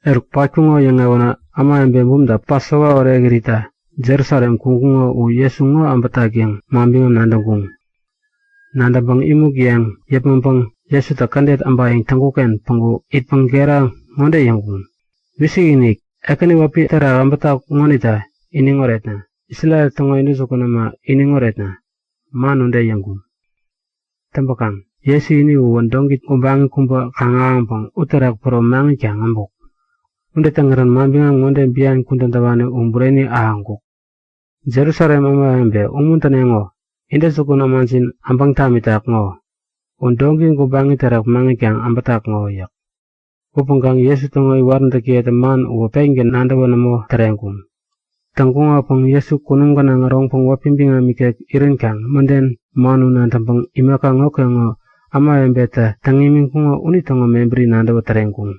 Eruk pakungo yang ngawana ama embe bumda Passover ore gerita Jerusalem kungungo u Yesungo ambatagiang mambingam nandangkung. Nandabang imuk yang yapang Yesu takandet ambayang tangkuken panggu itpang gerang ngonde yangkung. Bisi ini ekani wapi tera ambatak ngonita ini ngoretna. Israel tongo ini sukunama ini ngoretna. Manunde yangkung. Tambakang Yesu ini uwandongit umbangi kumba kangampang utarak pro mangi kyangambok. Unde tangaran mambingang ngonde biyan kuntantawane umbureni ahangkuk. Jerusalem ama embe umuntanengo inde sukuna mansin ambang tamitak ngo. Undongin kubangi tarak mangi kyang ambatak ngo yak. Upangkang Yesu tongo iwarnta kiyata man uwa pengen nandawana mo tarengkung. Tangkunga pang Yesu kunumkana ngarong pang wapimbinga mikek irin kyang manden manu nantampang imaka ngo kyango ama embeta tangiming kunga unitongo membri nandawa tarengkung.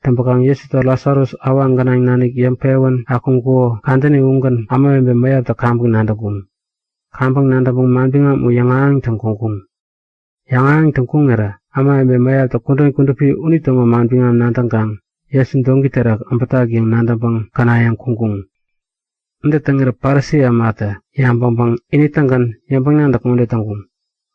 Tampakang Yesu to Lazarus awang ganang nanik yang pewan akung ko kantani ungkan ama embe maya ta kampung nandakung. Kampung nandakung mambinga mu yangang tangkungkung. Yangang tangkung era ama embe maya ta kundupi unitongo mambinga nandangkang. Yesu dongki terak ampatagi yang nandabang kanayang kungkung. Unde tangira parsi amata yang bang ini tangkan yang bang nandak unde tangkung.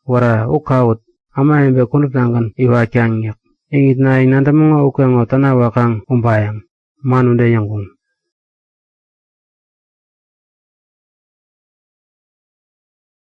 Wara ukaut ama embe kundup tangkan iwa kyang yak. Ingit na inanda mga ukang o tanawa kang umbayang, manunde yang kung.